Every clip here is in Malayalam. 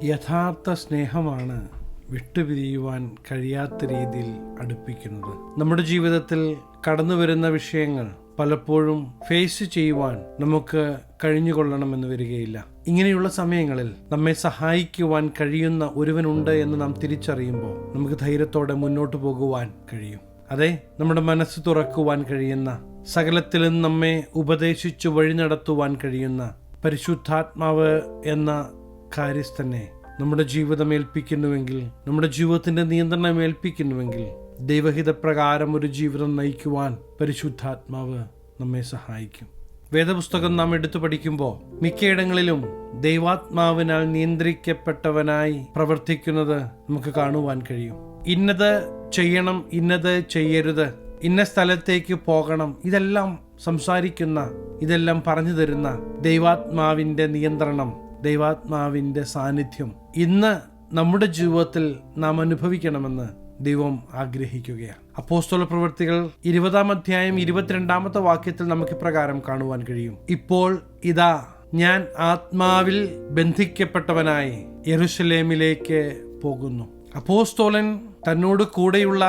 യഥാർത്ഥ സ്നേഹമാണ് വിട്ടുപിരിയുവാൻ കഴിയാത്ത രീതിയിൽ അടുപ്പിക്കുന്നത്. നമ്മുടെ ജീവിതത്തിൽ കടന്നു വരുന്ന വിഷയങ്ങൾ പലപ്പോഴും ഫേസ് ചെയ്യുവാൻ നമുക്ക് കഴിഞ്ഞുകൊള്ളണമെന്ന് വരികയില്ല. ഇങ്ങനെയുള്ള സമയങ്ങളിൽ നമ്മെ സഹായിക്കുവാൻ കഴിയുന്ന ഒരുവനുണ്ട് എന്ന് നാം തിരിച്ചറിയുമ്പോൾ നമുക്ക് ധൈര്യത്തോടെ മുന്നോട്ട് പോകുവാൻ കഴിയും. അതെ, നമ്മുടെ മനസ്സ് തുറക്കുവാൻ കഴിയുന്ന, സകലത്തിലും നമ്മെ ഉപദേശിച്ചു വഴി നടത്തുവാൻ കഴിയുന്ന പരിശുദ്ധാത്മാവ് എന്ന കാര്യസ്ഥനെ നമ്മുടെ ജീവിതം ഏൽപ്പിക്കുന്നുവെങ്കിൽ, നമ്മുടെ ജീവിതത്തിന്റെ നിയന്ത്രണം ഏൽപ്പിക്കുന്നുവെങ്കിൽ, ദൈവഹിതപ്രകാരം ഒരു ജീവിതം നയിക്കുവാൻ പരിശുദ്ധാത്മാവ് നമ്മെ സഹായിക്കും. വേദപുസ്തകം നാം എടുത്തു പഠിക്കുമ്പോൾ മിക്കയിടങ്ങളിലും ദൈവാത്മാവിനാൽ നിയന്ത്രിക്കപ്പെട്ടവനായി പ്രവർത്തിക്കുന്നത് നമുക്ക് കാണുവാൻ കഴിയും. ഇന്നത് ചെയ്യണം, ഇന്നത് ചെയ്യരുത്, ഇന്ന സ്ഥലത്തേക്ക് പോകണം, ഇതെല്ലാം സംസാരിക്കുന്ന, ഇതെല്ലാം പറഞ്ഞു തരുന്ന ദൈവാത്മാവിന്റെ നിയന്ത്രണം, ദൈവാത്മാവിന്റെ സാന്നിധ്യം ഇന്ന് നമ്മുടെ ജീവിതത്തിൽ നാം അനുഭവിക്കണമെന്ന് ദൈവം ആഗ്രഹിക്കുകയാണ്. അപ്പോസ്തല പ്രവൃത്തികൾ 20-ാം അധ്യായം 22-ാമത്തെ വാക്യത്തിൽ നമുക്ക് ഇപ്രകാരം കാണുവാൻ കഴിയും. ഇപ്പോൾ ഇതാ ഞാൻ ആത്മാവിൽ ബന്ധിക്കപ്പെട്ടവനായി യെരുശലേമിലേക്ക് പോകുന്നു. അപ്പോസ്തലൻ തന്നോട് കൂടെയുള്ള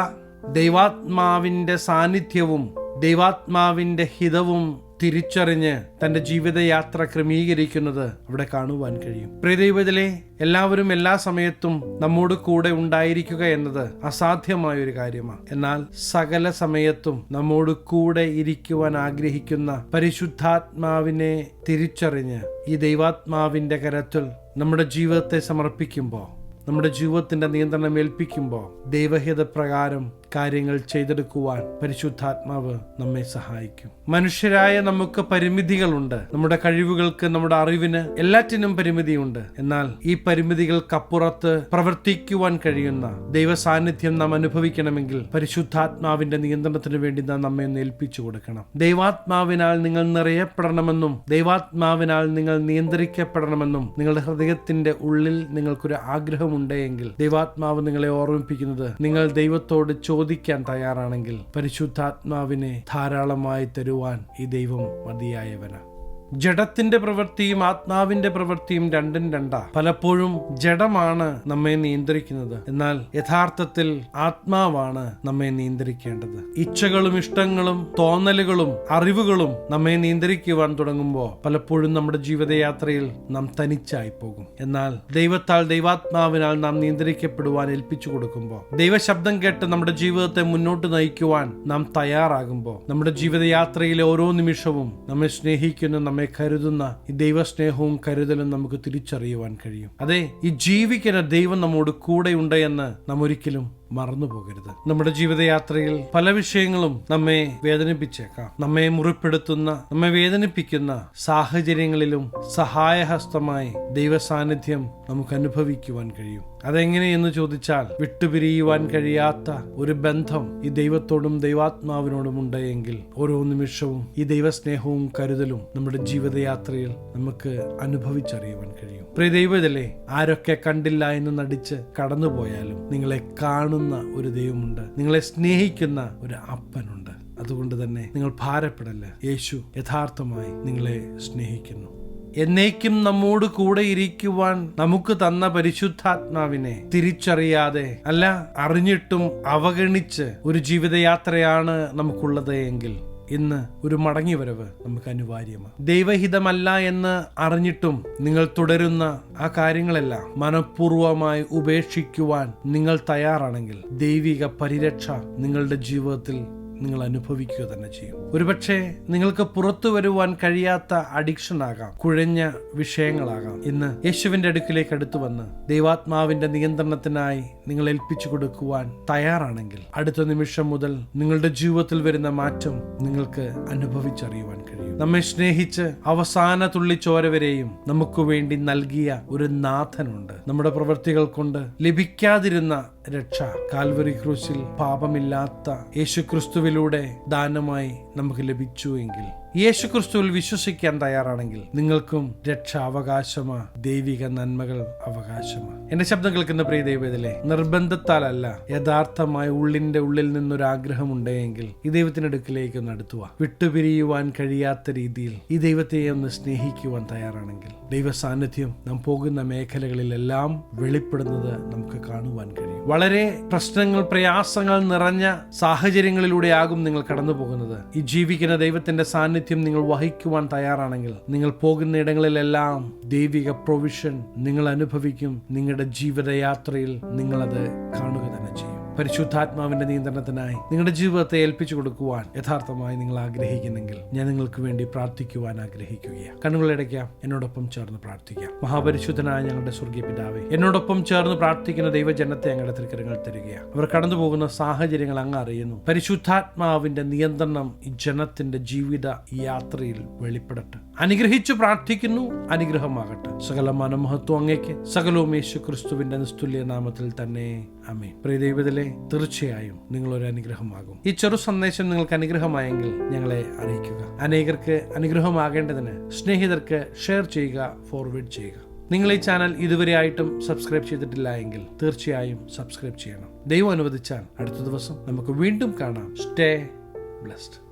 ദൈവാത്മാവിന്റെ സാന്നിധ്യവും ദൈവാത്മാവിന്റെ ഹിതവും തിരിച്ചറിഞ്ഞ് തന്റെ ജീവിതയാത്ര ക്രമീകരിക്കുന്നത് അവിടെ കാണുവാൻ കഴിയും. പ്രിയദൈവത്തിലെ എല്ലാവരും എല്ലാ സമയത്തും നമ്മോട് കൂടെ ഉണ്ടായിരിക്കുക എന്നത് അസാധ്യമായ ഒരു കാര്യമാണ്. എന്നാൽ സകല സമയത്തും നമ്മോട് കൂടെ ഇരിക്കുവാൻ ആഗ്രഹിക്കുന്ന പരിശുദ്ധാത്മാവിനെ തിരിച്ചറിഞ്ഞ് ഈ ദൈവാത്മാവിന്റെ കരത്തിൽ നമ്മുടെ ജീവിതത്തെ സമർപ്പിക്കുമ്പോൾ, നമ്മുടെ ജീവിതത്തിന്റെ നിയന്ത്രണം ഏൽപ്പിക്കുമ്പോൾ ദൈവഹിത പ്രകാരം കാര്യങ്ങൾ ചെയ്തെടുക്കുവാൻ പരിശുദ്ധാത്മാവ് നമ്മെ സഹായിക്കും. മനുഷ്യരായ നമുക്ക് പരിമിതികളുണ്ട്. നമ്മുടെ കഴിവുകൾക്ക്, നമ്മുടെ അറിവിന്, എല്ലാറ്റിനും പരിമിതിയുണ്ട്. എന്നാൽ ഈ പരിമിതികൾക്കപ്പുറത്ത് പ്രവർത്തിക്കുവാൻ കഴിയുന്ന ദൈവ സാന്നിധ്യം നാം അനുഭവിക്കണമെങ്കിൽ പരിശുദ്ധാത്മാവിന്റെ നിയന്ത്രണത്തിന് വേണ്ടി നാം നമ്മെ ഒന്ന് ഏൽപ്പിച്ചു കൊടുക്കണം. ദൈവാത്മാവിനാൽ നിങ്ങൾ നിറയപ്പെടണമെന്നും ദൈവാത്മാവിനാൽ നിങ്ങൾ നിയന്ത്രിക്കപ്പെടണമെന്നും നിങ്ങളുടെ ഹൃദയത്തിന്റെ ഉള്ളിൽ നിങ്ങൾക്കൊരു ആഗ്രഹമുണ്ടെങ്കിൽ ദൈവാത്മാവ് നിങ്ങളെ ഓർമ്മിപ്പിക്കുന്നത്, നിങ്ങൾ ദൈവത്തോട് ചോദിക്കാൻ തയ്യാറാണെങ്കിൽ പരിശുദ്ധാത്മാവിനെ ധാരാളമായി തരുവാൻ ഈ ദൈവം മതിയായവനാണ്. ജഡത്തിന്റെ പ്രവൃത്തിയും ആത്മാവിന്റെ പ്രവൃത്തിയും രണ്ടും രണ്ടാ. പലപ്പോഴും ജഡമാണ് നമ്മെ നിയന്ത്രിക്കുന്നത്. എന്നാൽ യഥാർത്ഥത്തിൽ ആത്മാവാണ് നമ്മെ നിയന്ത്രിക്കേണ്ടത്. ഇച്ഛകളും ഇഷ്ടങ്ങളും തോന്നലുകളും അറിവുകളും നമ്മെ നിയന്ത്രിക്കുവാൻ തുടങ്ങുമ്പോൾ പലപ്പോഴും നമ്മുടെ ജീവിതയാത്രയിൽ നാം തനിച്ചായി പോകും. എന്നാൽ ദൈവത്താൽ, ദൈവാത്മാവിനാൽ നാം നിയന്ത്രിക്കപ്പെടുവാൻ ഏൽപ്പിച്ചു കൊടുക്കുമ്പോൾ, ദൈവശബ്ദം കേട്ട് നമ്മുടെ ജീവിതത്തെ മുന്നോട്ട് നയിക്കുവാൻ നാം തയ്യാറാകുമ്പോൾ, നമ്മുടെ ജീവിതയാത്രയിലെ ഓരോ നിമിഷവും നമ്മെ സ്നേഹിക്കുന്ന, നമ്മെ കരുതുന്ന ഈ ദൈവസ്നേഹവും കരുതലും നമുക്ക് തിരിച്ചറിയുവാൻ കഴിയും. അതെ, ഈ ജീവിക്കുന്ന ദൈവം നമ്മോട് കൂടെയുണ്ട് എന്ന് നാം ഒരിക്കലും മറന്നു പോകരുത്. നമ്മുടെ ജീവിതയാത്രയിൽ പല വിഷയങ്ങളും നമ്മെ വേദനിപ്പിച്ചേക്കാം. നമ്മെ മുറിപ്പെടുത്തുന്ന, നമ്മെ വേദനിപ്പിക്കുന്ന സാഹചര്യങ്ങളിലും സഹായഹസ്തമായി ദൈവ സാന്നിധ്യം നമുക്ക് അനുഭവിക്കുവാൻ കഴിയും. അതെങ്ങനെയെന്ന് ചോദിച്ചാൽ, വിട്ടുപിരിയുവാൻ കഴിയാത്ത ഒരു ബന്ധം ഈ ദൈവത്തോടും ദൈവാത്മാവിനോടും ഉണ്ടെങ്കിൽ ഓരോ നിമിഷവും ഈ ദൈവസ്നേഹവും കരുതലും നമ്മുടെ ജീവിതയാത്രയിൽ നമുക്ക് അനുഭവിച്ചറിയുവാൻ കഴിയും. പ്രിയ ദൈവത്തിലെ, ആരൊക്കെ കണ്ടില്ല എന്ന് നടിച്ച് കടന്നുപോയാലും നിങ്ങളെ കാണുന്ന ഒരു ദൈവമുണ്ട്, നിങ്ങളെ സ്നേഹിക്കുന്ന ഒരു അപ്പനുണ്ട്. അതുകൊണ്ട് തന്നെ നിങ്ങൾ ഭാരപ്പെടല്ല. യേശു യഥാർത്ഥമായി നിങ്ങളെ സ്നേഹിക്കുന്നു. എന്നേക്കും നമ്മോട് കൂടെ ഇരിക്കുവാൻ നമുക്ക് തന്ന പരിശുദ്ധാത്മാവിനെ തിരിച്ചറിയാതെ, അല്ല അറിഞ്ഞിട്ടും അവഗണിച്ച് ഒരു ജീവിതയാത്രയാണ് നമുക്കുള്ളത് എങ്കിൽ ഇന്ന് ഒരു മടങ്ങിവരവ് നമുക്ക് അനിവാര്യമാണ്. ദൈവഹിതമല്ല എന്ന് അറിഞ്ഞിട്ടും നിങ്ങൾ തുടരുന്ന ആ കാര്യങ്ങളെല്ലാം മനഃപൂർവമായി ഉപേക്ഷിക്കുവാൻ നിങ്ങൾ തയ്യാറാണെങ്കിൽ ദൈവിക പരിരക്ഷ നിങ്ങളുടെ ജീവിതത്തിൽ നിങ്ങൾ അനുഭവിക്കുക തന്നെ ചെയ്യും. ഒരുപക്ഷെ നിങ്ങൾക്ക് പുറത്തു വരുവാൻ കഴിയാത്ത അഡിക്ഷൻ ആകാം, കുഴഞ്ഞ വിഷയങ്ങളാകാം. ഇന്ന് യേശുവിന്റെ അടുക്കിലേക്ക് അടുത്തു വന്ന് ദൈവാത്മാവിന്റെ നിയന്ത്രണത്തിനായി നിങ്ങൾ ഏൽപ്പിച്ചു കൊടുക്കുവാൻ തയ്യാറാണെങ്കിൽ അടുത്ത നിമിഷം മുതൽ നിങ്ങളുടെ ജീവിതത്തിൽ വരുന്ന മാറ്റം നിങ്ങൾക്ക് അനുഭവിച്ചറിയുവാൻ കഴിയും. നമ്മെ സ്നേഹിച്ച് അവസാന തുള്ളിച്ചോര വരെയും നമുക്ക് വേണ്ടി നൽകിയ ഒരു നാഥനുണ്ട്. നമ്മുടെ പ്രവൃത്തികൾ കൊണ്ട് ലഭിക്കാതിരുന്ന രക്ഷ കാൽവരി ക്രൂശിൽ പാപമില്ലാത്ത യേശു ക്രിസ്തുവിലൂടെ ദാനമായി നമുക്ക് ലഭിച്ചു എങ്കിൽ, യേശുക്രിസ്തുവിൽ വിശ്വസിക്കാൻ തയ്യാറാണെങ്കിൽ നിങ്ങൾക്കും രക്ഷ അവകാശമാ, ദൈവിക നന്മകൾ അവകാശമാ. എന്റെ ശബ്ദം കേൾക്കുന്ന പ്രിയ ദൈവത്തിലെ, നിർബന്ധത്താലല്ല, യഥാർത്ഥമായ ഉള്ളിന്റെ ഉള്ളിൽ നിന്നൊരു ആഗ്രഹം ഉണ്ടെങ്കിൽ ഈ ദൈവത്തിന്റെ അടുക്കിലേക്ക് ഒന്ന് അടുത്തുവാ. വിട്ടുപിരിയുവാൻ കഴിയാത്ത രീതിയിൽ ഈ ദൈവത്തെ ഒന്ന് സ്നേഹിക്കുവാൻ തയ്യാറാണെങ്കിൽ ദൈവ സാന്നിധ്യം നാം പോകുന്ന മേഖലകളിലെല്ലാം വെളിപ്പെടുന്നത് നമുക്ക് കാണുവാൻ കഴിയും. വളരെ പ്രശ്നങ്ങൾ, പ്രയാസങ്ങൾ നിറഞ്ഞ സാഹചര്യങ്ങളിലൂടെയാകും നിങ്ങൾ കടന്നു പോകുന്നത്. ഈ ജീവിക്കുന്ന ദൈവത്തിന്റെ സാന്നിധ്യം നിങ്ങൾ വഹിക്കുവാൻ തയ്യാറാണെങ്കിൽ നിങ്ങൾ പോകുന്ന ഇടങ്ങളിലെല്ലാം ദൈവിക പ്രൊവിഷൻ നിങ്ങൾ അനുഭവിക്കും. നിങ്ങളുടെ ജീവിതയാത്രയിൽ നിങ്ങളത് കാണുക തന്നെ ചെയ്യും. പരിശുദ്ധാത്മാവിന്റെ നിയന്ത്രണത്തിനായി നിങ്ങളുടെ ജീവിതത്തെ ഏൽപ്പിച്ചു കൊടുക്കുവാൻ യഥാർത്ഥമായി നിങ്ങൾ ആഗ്രഹിക്കുന്നെങ്കിൽ ഞാൻ നിങ്ങൾക്ക് വേണ്ടി പ്രാർത്ഥിക്കുവാൻ ആഗ്രഹിക്കുകയാണ്. കണ്ണുകളടയ്ക്കാം, എന്നോടൊപ്പം ചേർന്ന് പ്രാർത്ഥിക്കാം. മഹാപരിശുദ്ധനായ ഞങ്ങളുടെ സ്വർഗീയ പിതാവേ, എന്നോടൊപ്പം ചേർന്ന് പ്രാർത്ഥിക്കുന്ന ദൈവജനത്തെ അങ്ങയുടെ തൃക്കരങ്ങൾ തരികയാണ്. അവർ കടന്നു പോകുന്ന സാഹചര്യങ്ങൾ അങ്ങ് അറിയുന്നു. പരിശുദ്ധാത്മാവിന്റെ നിയന്ത്രണം ഈ ജനത്തിന്റെ ജീവിത യാത്രയിൽ വെളിപ്പെടട്ടെ. അനുഗ്രഹിച്ചു പ്രാർത്ഥിക്കുന്നു, അനുഗ്രഹമാകട്ടെ. സകല മനമഹത്വം അങ്ങേക്ക്, സകലവും യേശു ക്രിസ്തുവിന്റെ നിസ്തുല്യ നാമത്തിൽ തന്നെ, ആമേൻ. പ്രിയ ദൈവത്തിലെ, തീർച്ചയായും നിങ്ങളൊരു അനുഗ്രഹമാകും. ഈ ചെറു സന്ദേശം നിങ്ങൾക്ക് അനുഗ്രഹമായെങ്കിൽ ഞങ്ങളെ അറിയിക്കുക. അനേകർക്ക് അനുഗ്രഹമാകേണ്ടതിന് സ്നേഹിതർക്ക് ഷെയർ ചെയ്യുക, ഫോർവേഡ് ചെയ്യുക. നിങ്ങൾ ഈ ചാനൽ ഇതുവരെയായിട്ടും സബ്സ്ക്രൈബ് ചെയ്തിട്ടില്ല എങ്കിൽ തീർച്ചയായും സബ്സ്ക്രൈബ് ചെയ്യണം. ദൈവം അനുവദിച്ചാൽ അടുത്ത ദിവസം നമുക്ക് വീണ്ടും കാണാം. Stay blessed.